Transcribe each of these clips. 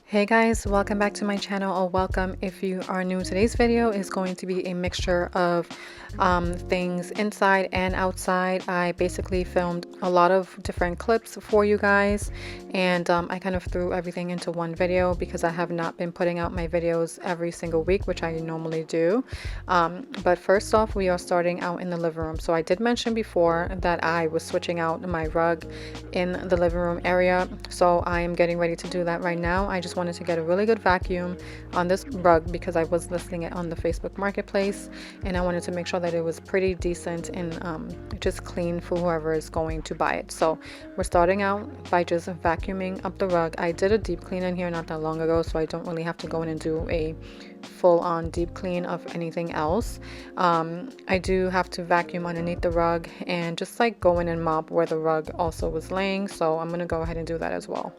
Hey guys, welcome back to my channel, or welcome if you are new. Today's video is going to be a mixture of things inside and outside. I basically filmed a lot of different clips for you guys, and I kind of threw everything into one video because I have not been putting out my videos every single week, which I normally do. But first off, we are starting out in the living room. So I did mention before that I was switching out my rug in the living room area, so I am getting ready to do that right now. I just wanted to get a really good vacuum on this rug because I was listing it on the Facebook Marketplace, and I wanted to make sure that it was pretty decent and just clean for whoever is going to buy it. So we're starting out by just vacuuming up the rug. I did a deep clean in here not that long ago, so I don't really have to go in and do a full-on deep clean of anything else. I do have to vacuum underneath the rug and just like go in and mop where the rug also was laying, so I'm gonna go ahead and do that as well.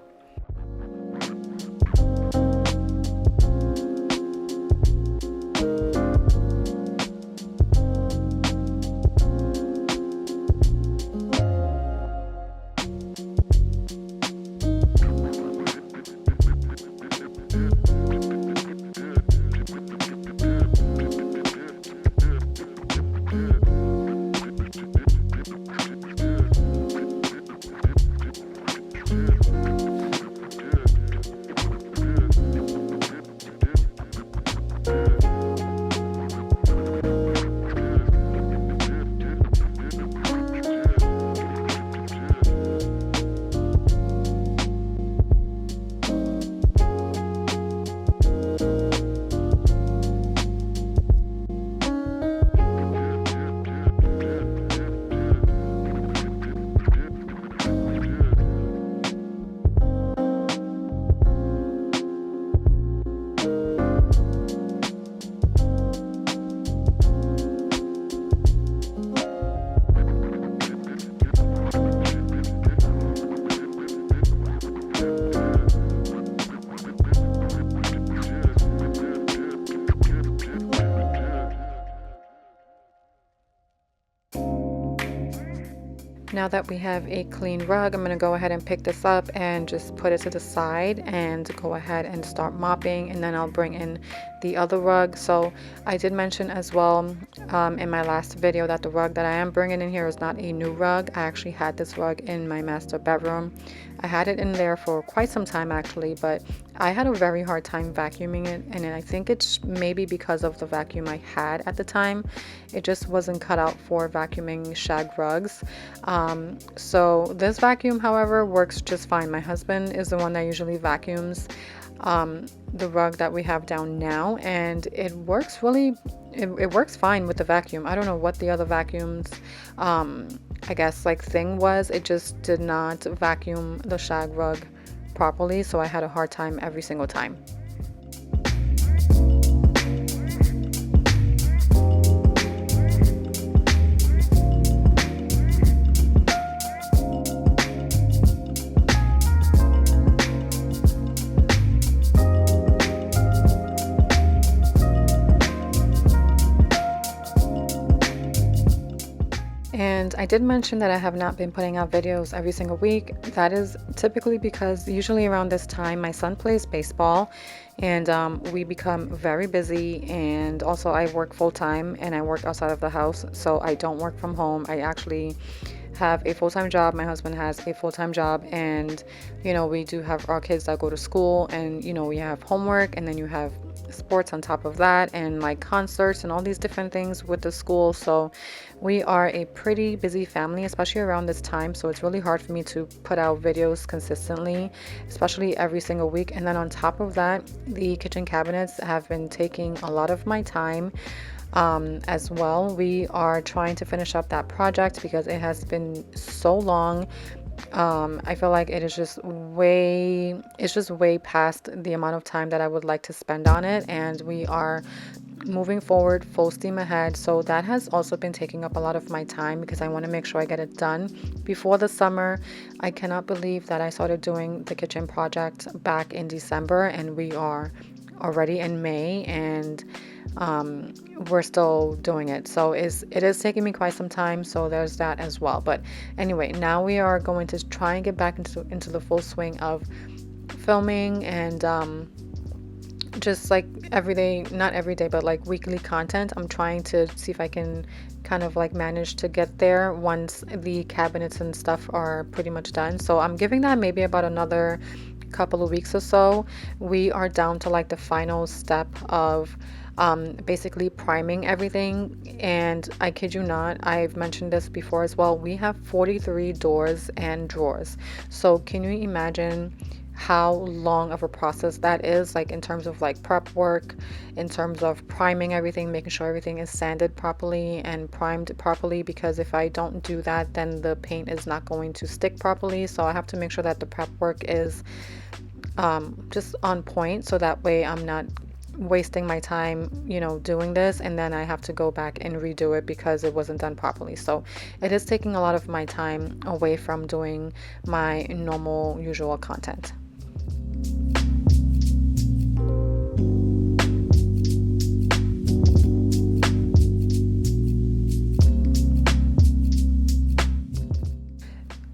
Now that we have a clean rug, I'm going to go ahead and pick this up and just put it to the side and go ahead and start mopping, and then I'll bring in the other rug. So I did mention as well in my last video that the rug that I am bringing in here is not a new rug. I actually had this rug in my master bedroom. I had it in there for quite some time actually, but I had a very hard time vacuuming it, and I think it's maybe because of the vacuum I had at the time. It just wasn't cut out for vacuuming shag rugs. So this vacuum, however, works just fine. My husband is the one that usually vacuums the rug that we have down now, and it works really, it works fine with the vacuum. I don't know what the other vacuums I guess like thing was. It just did not vacuum the shag rug properly, so I had a hard time every single time. And I did mention that I have not been putting out videos every single week. That is typically because usually around this time my son plays baseball, and we become very busy, and also I work full-time and I work outside of the house, so I don't work from home. I actually have a full-time job. My husband has a full-time job, and you know, we do have our kids that go to school, and you know, we have homework, and then you have sports on top of that, and like concerts and all these different things with the school. So we are a pretty busy family, especially around this time, so it's really hard for me to put out videos consistently, especially every single week. And then on top of that, the kitchen cabinets have been taking a lot of my time as well. We are trying to finish up that project because it has been so long. I feel like it is just way past the amount of time that I would like to spend on it, and we are moving forward full steam ahead. So that has also been taking up a lot of my time because I want to make sure I get it done before the summer. I cannot believe that I started doing the kitchen project back in December, and we are already in May, and we're still doing it. So it is taking me quite some time, so there's that as well. But anyway, now we are going to try and get back into the full swing of filming and just like every day, not every day, but like weekly content. I'm trying to see if I can kind of like manage to get there once the cabinets and stuff are pretty much done. So I'm giving that maybe about another couple of weeks or so. We are down to like the final step of basically priming everything. And I kid you not, I've mentioned this before as well. We have 43 doors and drawers. So can you imagine how long of a process that is, like in terms of like prep work, in terms of priming everything, making sure everything is sanded properly and primed properly, because if I don't do that, then the paint is not going to stick properly. So I have to make sure that the prep work is just on point, so that way I'm not wasting my time, doing this, and then I have to go back and redo it because it wasn't done properly. So it is taking a lot of my time away from doing my normal usual content.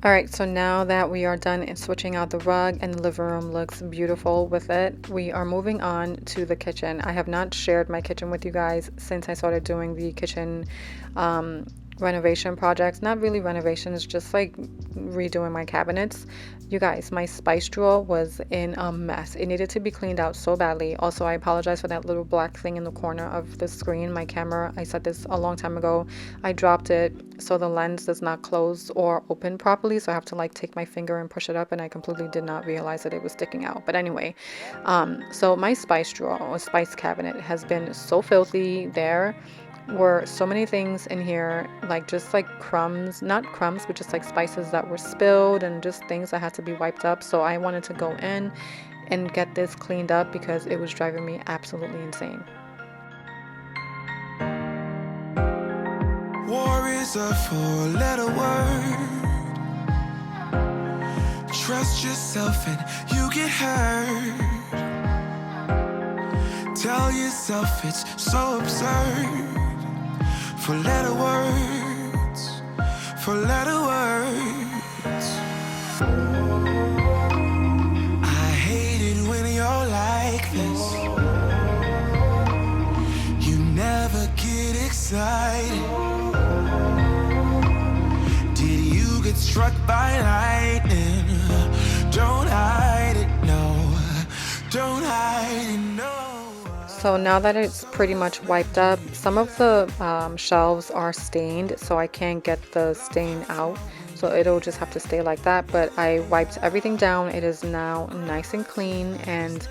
All right, so now that we are done and switching out the rug and the living room looks beautiful with it, we are moving on to the kitchen. I have not shared my kitchen with you guys since I started doing the kitchen renovation projects. Not really renovations, just like redoing my cabinets. You guys, my spice drawer was in a mess. It needed to be cleaned out so badly. Also, I apologize for that little black thing in the corner of the screen. My camera, I said this a long time ago, I dropped it so the lens does not close or open properly, so I have to like take my finger and push it up, and I completely did not realize that it was sticking out. But anyway, so my spice drawer or spice cabinet has been so filthy. There were so many things in here, like just like crumbs, not crumbs, but just like spices that were spilled and just things that had to be wiped up. So I wanted to go in and get this cleaned up because it was driving me absolutely insane. War is a four-letter word. Trust yourself and you get hurt. Tell yourself it's so absurd. Four-letter words, four-letter words. I hate it when you're like this. You never get excited. Did you get struck by lightning? Don't hide it, no. Don't hide it, no. So now that it's pretty much wiped up, some of the shelves are stained, so I can't get the stain out. So it'll just have to stay like that. But I wiped everything down. It is now nice and clean, and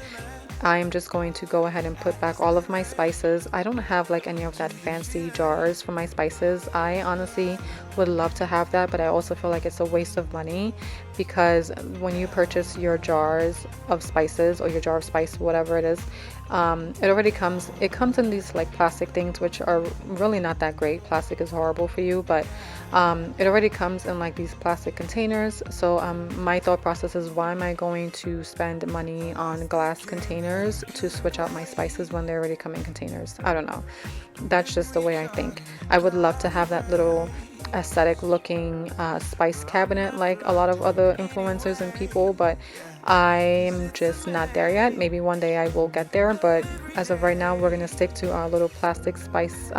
I am just going to go ahead and put back all of my spices. I don't have like any of that fancy jars for my spices. I honestly would love to have that, but I also feel like it's a waste of money, because when you purchase your jars of spices or your jar of spice, whatever it is, it comes in these like plastic things, which are really not that great. Plastic is horrible for you, but it already comes in like these plastic containers. So my thought process is, why am I going to spend money on glass containers to switch out my spices when they already come in containers? I don't know. That's just the way I think. I would love to have that little aesthetic looking spice cabinet like a lot of other influencers and people, but I'm just not there yet. Maybe one day I will get there, but as of right now, we're gonna stick to our little plastic spice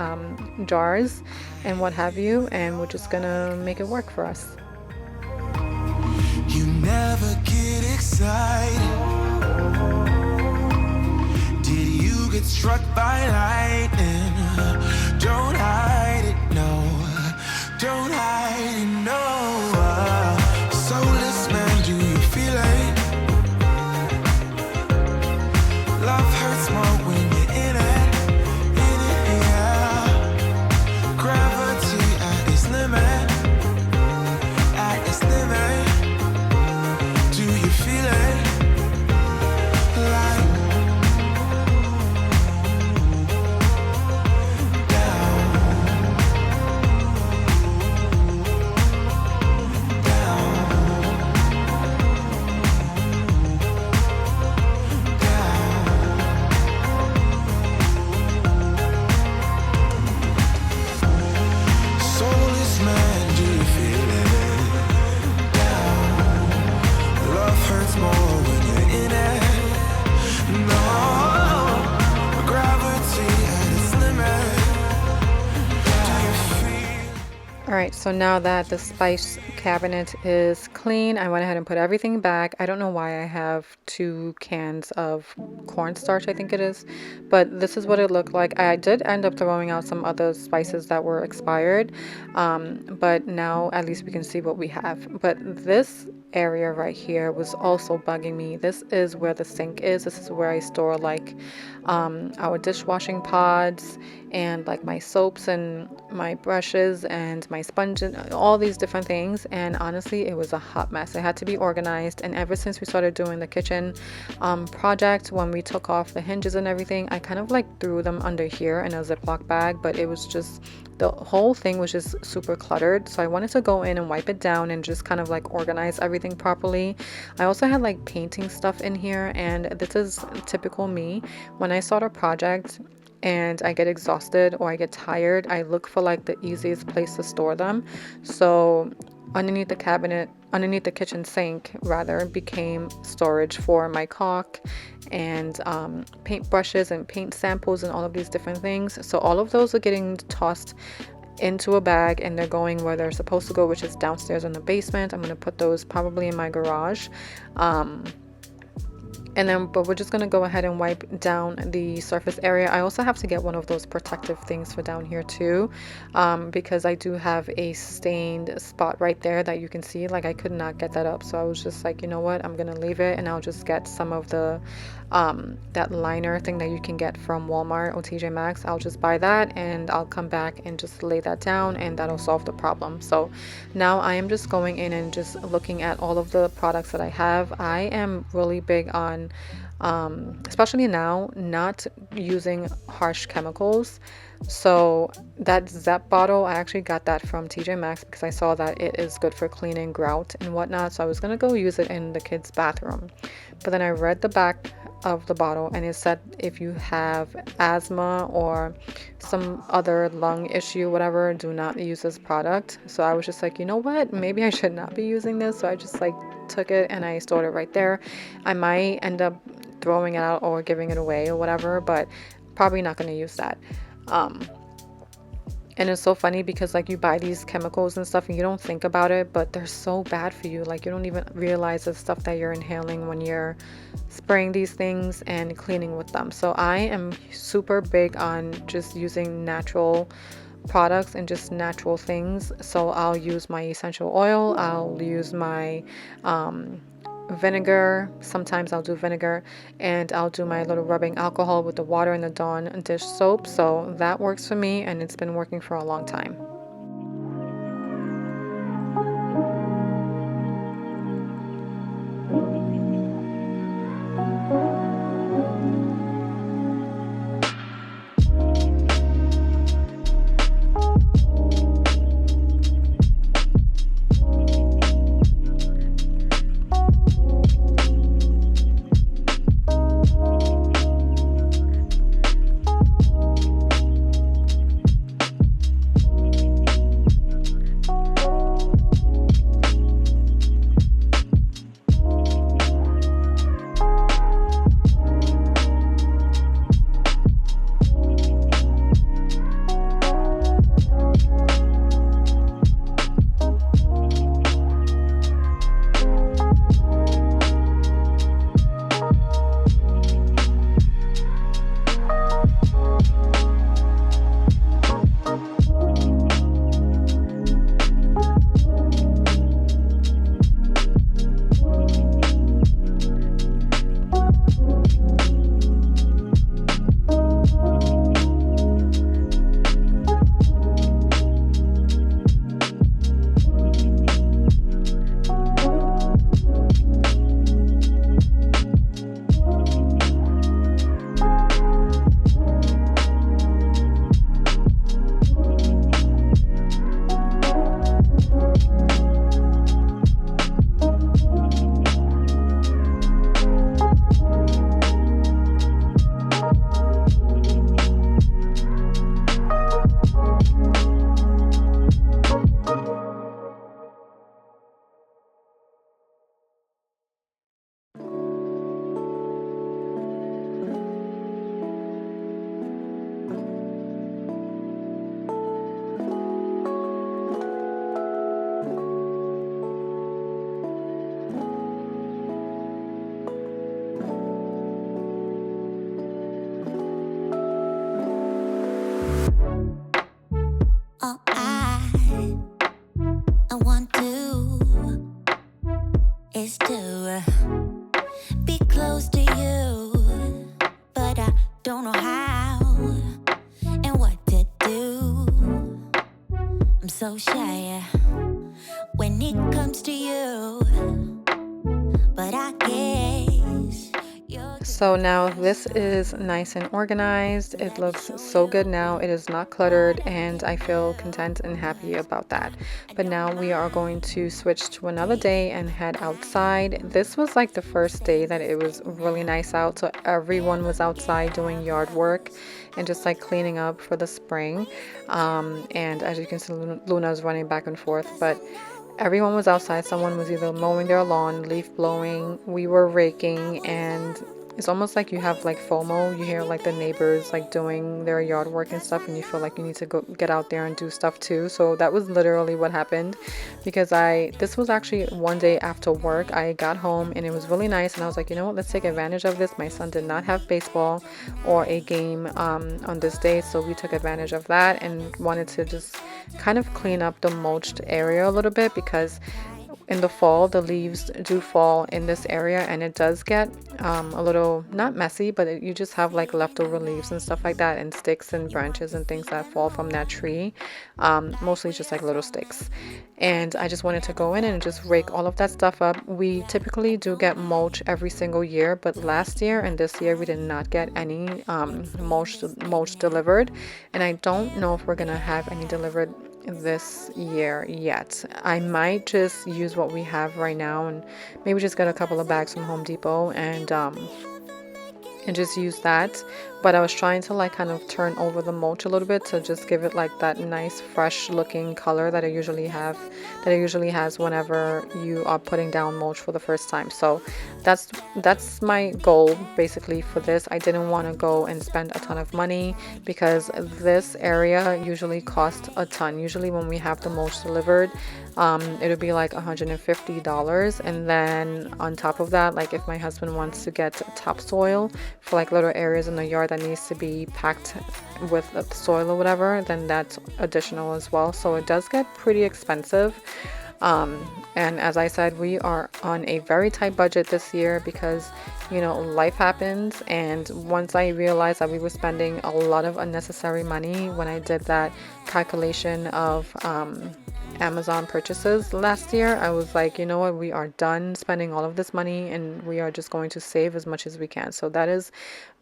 jars and what have you, and we're just gonna make it work for us. You never get excited. Did you get struck by lightning? Don't hide it, no. Don't hide it, no. Soulless man, do you feel it? Love hurts more when you're in it, yeah. Gravity at its limit, at its limit. Do you feel it? Like right, so now that the spice cabinet is clean, I went ahead and put everything back. I don't know why I have 2 cans of cornstarch, I think it is, but this is what it looked like. I did end up throwing out some other spices that were expired, but now at least we can see what we have. But this area right here was also bugging me. This is where the sink is. This is where I store like our dishwashing pods and like my soaps and my brushes and my sponge and all these different things. And honestly, it was a hot mess. It had to be organized. And ever since we started doing the kitchen project, when we took off the hinges and everything, I kind of like threw them under here in a Ziploc bag, but it was just, the whole thing was just super cluttered. So I wanted to go in and wipe it down and just kind of like organize everything properly. I also had like painting stuff in here, and this is typical me. When I start a project and I get exhausted or I get tired, I look for like the easiest place to store them. So underneath the cabinet, underneath the kitchen sink rather, became storage for my caulk and paint brushes and paint samples and all of these different things. So all of those are getting tossed into a bag and they're going where they're supposed to go, which is downstairs in the basement. I'm going to put those probably in my garage. But we're just going to go ahead and wipe down the surface area. I also have to get one of those protective things for down here too, because I do have a stained spot right there that you can see. Like I could not get that up. So I was just like, you know what, I'm going to leave it and I'll just get some of the, that liner thing that you can get from Walmart or TJ Maxx. I'll just buy that and I'll come back and just lay that down and that'll solve the problem. So now I am just going in and just looking at all of the products that I have. I am really big on especially now, not using harsh chemicals. So that Zep bottle, I actually got that from TJ Maxx because I saw that it is good for cleaning grout and whatnot. So I was gonna go use it in the kids' bathroom, but then I read the back of the bottle and it said if you have asthma or some other lung issue, whatever, do not use this product. So I was just like, you know what, maybe I should not be using this. So I just like took it and I stored it right there. I might end up throwing it out or giving it away or whatever, but probably not going to use that. And it's so funny because like you buy these chemicals and stuff and you don't think about it, but they're so bad for you. Like you don't even realize the stuff that you're inhaling when you're spraying these things and cleaning with them. So I am super big on just using natural products and just natural things. So I'll use my essential oil, I'll use my vinegar, sometimes I'll do vinegar, and I'll do my little rubbing alcohol with the water and the Dawn dish soap. So that works for me and it's been working for a long time. is to be close to you, but I don't know how and what to do. I'm so shy when it comes to you, but I guess you're... So now this is nice and organized. It looks so good now. It is not cluttered, and I feel content and happy about that. But now we are going to switch to another day and head outside. This was like the first day that it was really nice out, so everyone was outside doing yard work and just like cleaning up for the spring. And as you can see, Luna's running back and forth, but everyone was outside. Someone was either mowing their lawn, leaf blowing, we were raking, and it's almost like you have like FOMO. You hear like the neighbors like doing their yard work and stuff, and you feel like you need to go get out there and do stuff too. So that was literally what happened, because this was actually one day after work. I got home and it was really nice, and I was like, you know what, let's take advantage of this. My son did not have baseball or a game on this day, so we took advantage of that and wanted to just kind of clean up the mulched area a little bit, because in the fall the leaves do fall in this area and it does get a little, not messy, but you just have like leftover leaves and stuff like that, and sticks and branches and things that fall from that tree, mostly just like little sticks. And I just wanted to go in and just rake all of that stuff up. We typically do get mulch every single year, but last year and this year we did not get any mulch delivered, and I don't know if we're gonna have any delivered this year yet. I might just use what we have right now and maybe just get a couple of bags from Home Depot and just use that. But I was trying to like kind of turn over the mulch a little bit to just give it like that nice fresh looking color that it usually has whenever you are putting down mulch for the first time. So that's my goal basically for this. I didn't want to go and spend a ton of money, because this area usually costs a ton. Usually when we have the mulch delivered, it'll be like $150, and then on top of that, like if my husband wants to get topsoil for like little areas in the yard that needs to be packed with soil or whatever, then that's additional as well. So it does get pretty expensive. And as I said, we are on a very tight budget this year because, you know, life happens. And once I realized that we were spending a lot of unnecessary money when I did that calculation of Amazon purchases last year, I was like, you know what, we are done spending all of this money and we are just going to save as much as we can. So that is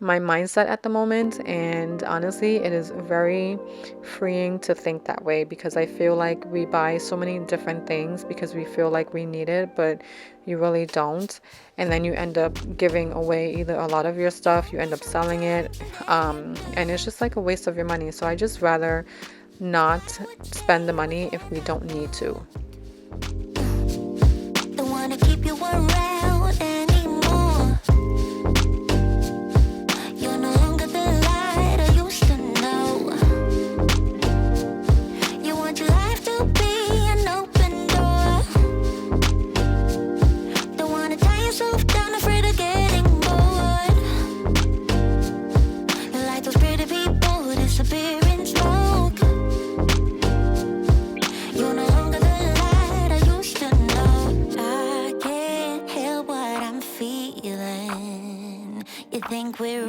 my mindset at the moment, and honestly it is very freeing to think that way, because I feel like we buy so many different things because we feel like we need it, but you really don't, and then you end up giving away either a lot of your stuff, you end up selling it, and it's just like a waste of your money. So I just rather not spend the money if we don't need to. Don't wanna keep you around anymore. You're no longer the light I used to know. You want your life to be an open door. Don't wanna tie yourself down, afraid of getting bored. Like those pretty people who disappear in smoke. You're no longer the light I used to know. I can't help what I'm feeling. You think we're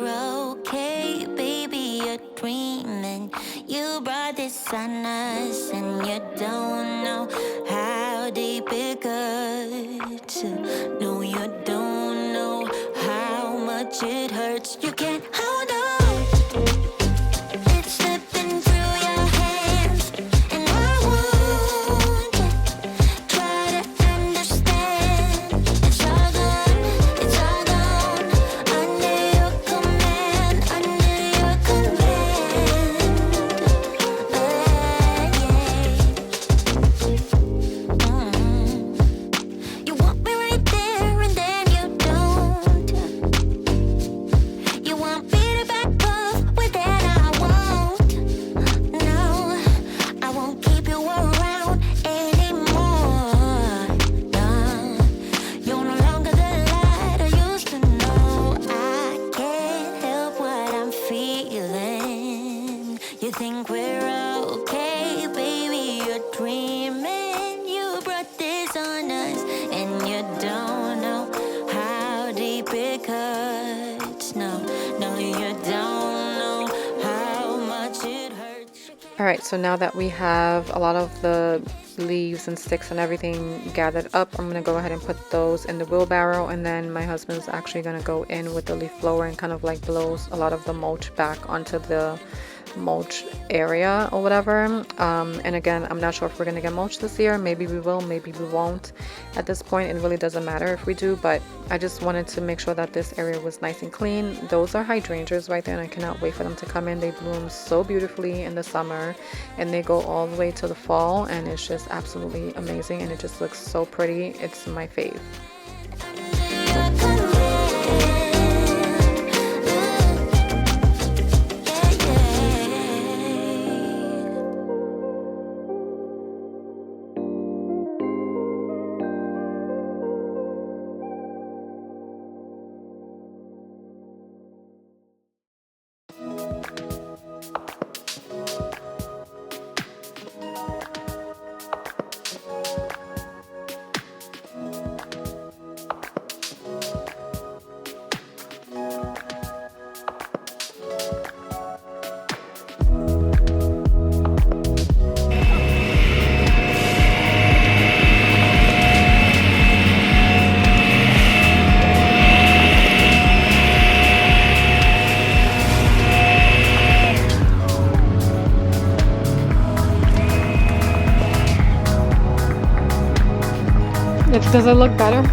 okay, baby, you're dreaming. You brought this on us and you don't know how deep it cuts. No, you don't know how much it hurts. You can't hold on. It's slipping through your hands, and I won't try to understand. It's all gone, under your command, under your command. You want me right there and then you don't. You All right, so now that we have a lot of the leaves and sticks and everything gathered up, I'm gonna go ahead and put those in the wheelbarrow, and then my husband's actually gonna go in with the leaf blower and kind of like blows a lot of the mulch back onto the mulch area or whatever. And again, I'm not sure if we're gonna get mulch this year. Maybe we will, maybe we won't. At this point, it really doesn't matter if we do, but I just wanted to make sure that this area was nice and clean. Those are hydrangeas right there, and I cannot wait for them to come in. They bloom so beautifully in the summer, and they go all the way to the fall, and it's just absolutely amazing, and it just looks so pretty. It's my fave. Does it look better?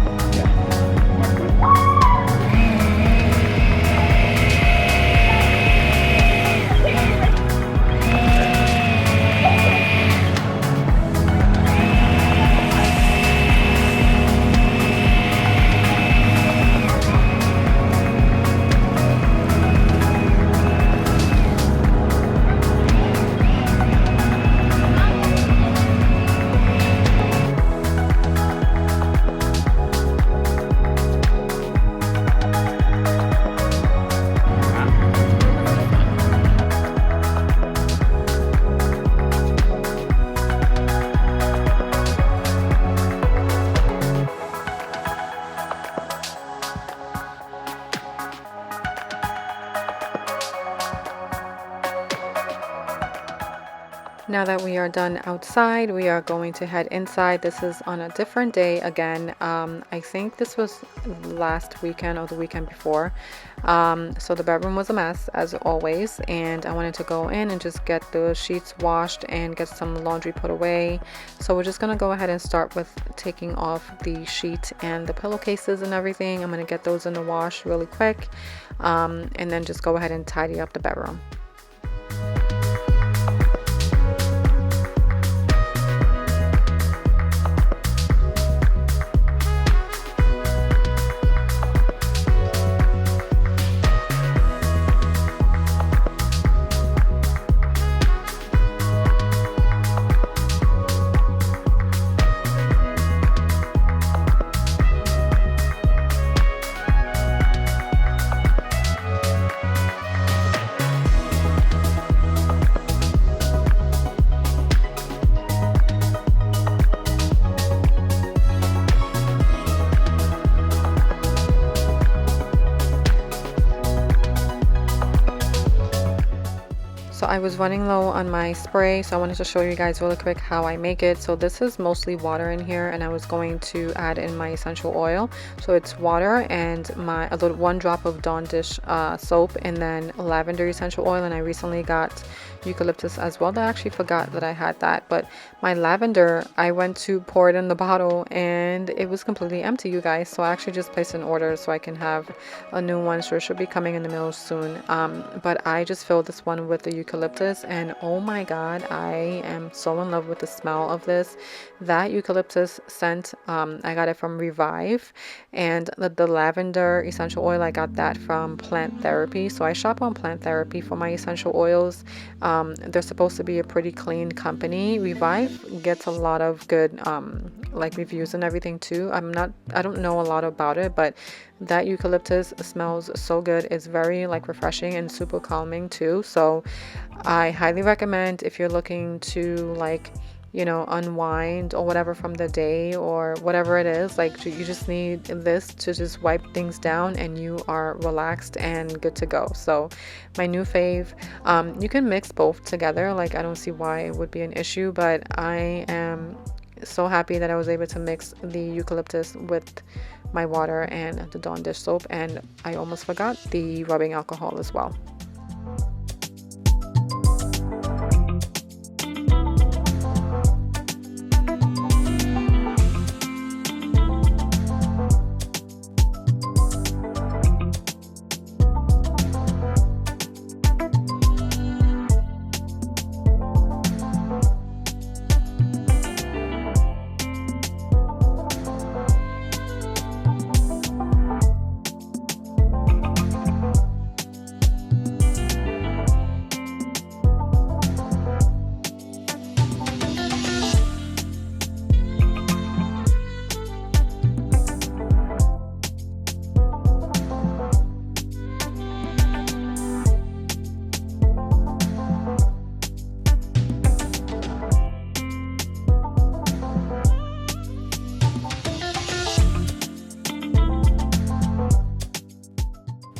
Now that we are done outside, we are going to head inside. This is on a different day again. I think this was last weekend or the weekend before. So the bedroom was a mess as always, and I wanted to go in and just get the sheets washed and get some laundry put away. So we're just gonna go ahead and start with taking off the sheet and the pillowcases and everything. I'm gonna get those in the wash really quick, and then just go ahead and tidy up the bedroom. So I was running low on my spray, so I wanted to show you guys really quick how I make it. So this is mostly water in here, and I was going to add in my essential oil. So it's water and a little 1 drop of Dawn dish soap, and then lavender essential oil. And I recently got eucalyptus as well. I actually forgot that I had that, but my lavender, I went to pour it in the bottle and it was completely empty, you guys. So I actually just placed an order so I can have a new one. So it should be coming in the mail soon. But I just filled this one with the eucalyptus, and oh my god, I am so in love with the smell of this. That eucalyptus scent, I got it from Revive, and the lavender essential oil, I got that from Plant Therapy. So I shop on Plant Therapy for my essential oils. They're supposed to be a pretty clean company. Revive gets a lot of good like reviews and everything too. I don't know a lot about it, but that eucalyptus smells so good. It's very like refreshing and super calming too. So I highly recommend, if you're looking to like you know, unwind or whatever from the day or whatever it is. Like you just need this to just wipe things down and you are relaxed and good to go. So my new fave. You can mix both together. Like I don't see why it would be an issue, but I am so happy that I was able to mix the eucalyptus with my water and the Dawn dish soap, and I almost forgot the rubbing alcohol as well.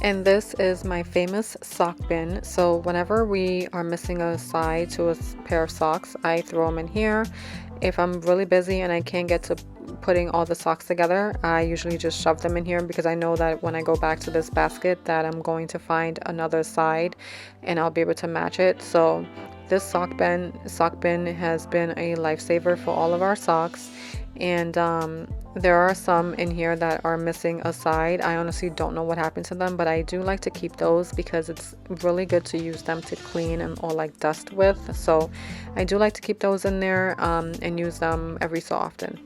And this is my famous sock bin. So whenever we are missing a side to a pair of socks, I throw them in here. If I'm really busy and I can't get to putting all the socks together, I usually just shove them in here because I know that when I go back to this basket that I'm going to find another side and I'll be able to match it. So this sock bin has been a lifesaver for all of our socks. And there are some in here that are missing a side. I honestly don't know what happened to them, but I do like to keep those because it's really good to use them to clean and or like dust with. So I do like to keep those in there and use them every so often.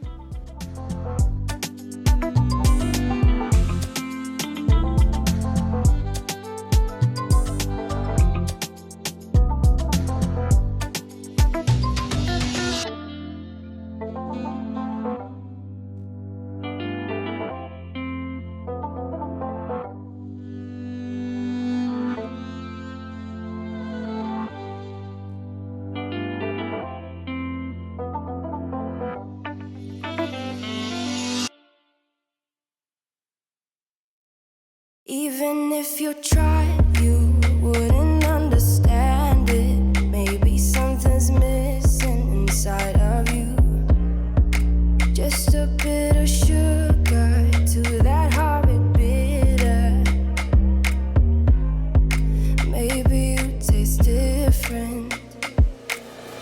Even if you tried, you wouldn't understand it. Maybe something's missing inside of you. Just a bit of sugar to that horrid bitter. Maybe you taste different.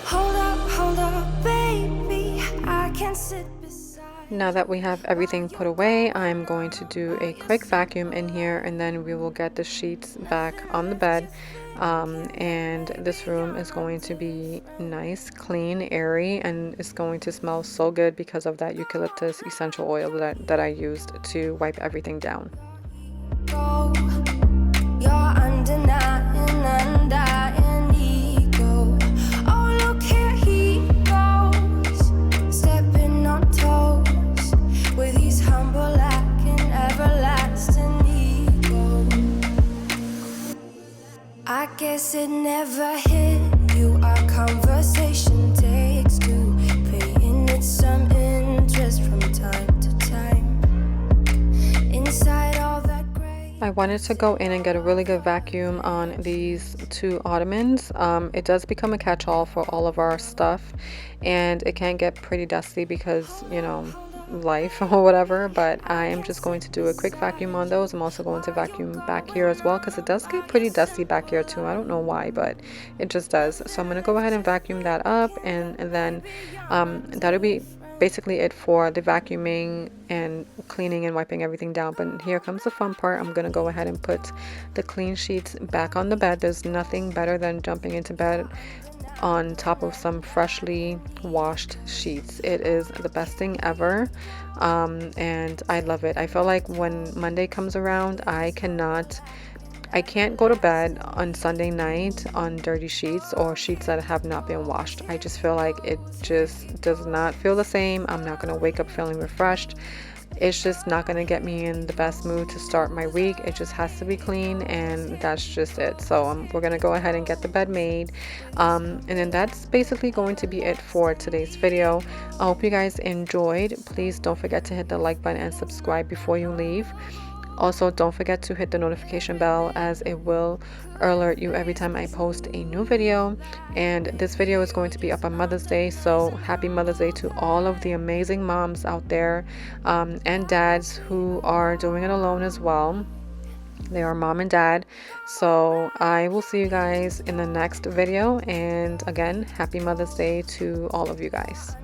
Hold up, baby, I can sit. Now that we have everything put away, I'm going to do a quick vacuum in here and then we will get the sheets back on the bed. And this room is going to be nice, clean, airy, and it's going to smell so good because of that eucalyptus essential oil that I used to wipe everything down. You're undeniable, undying ego. Oh, look here he goes, stepping on toes. With his humble lack and everlasting ego. I guess it never hit you. Our conversation takes two, paying it some interest from time to time. Inside all that gray. I wanted to go in and get a really good vacuum on these two ottomans. It does become a catch-all for all of our stuff, and it can get pretty dusty because, you know, life or whatever, but I am just going to do a quick vacuum on those. I'm also going to vacuum back here as well because it does get pretty dusty back here too. I don't know why, but it just does. So I'm going to go ahead and vacuum that up, and then that'll be basically it for the vacuuming and cleaning and wiping everything down. But here comes the fun part. I'm going to go ahead and put the clean sheets back on the bed. There's nothing better than jumping into bed on top of some freshly washed sheets. It is the best thing ever, and I love it. I feel like when Monday comes around, I can't go to bed on Sunday night on dirty sheets or sheets that have not been washed. I just feel like it just does not feel the same. I'm not going to wake up feeling refreshed. it's just not going to get me in the best mood to start my week. It just has to be clean, and that's just it. So we're going to go ahead and get the bed made, and then that's basically going to be it for today's video. I hope you guys enjoyed. Please don't forget to hit the like button and subscribe before you leave. Also, don't forget to hit the notification bell, as it will alert you every time I post a new video. And this video is going to be up on Mother's Day, so happy Mother's Day to all of the amazing moms out there, and dads who are doing it alone as well. They are mom and dad. So I will see you guys in the next video, and again, happy Mother's Day to all of you guys.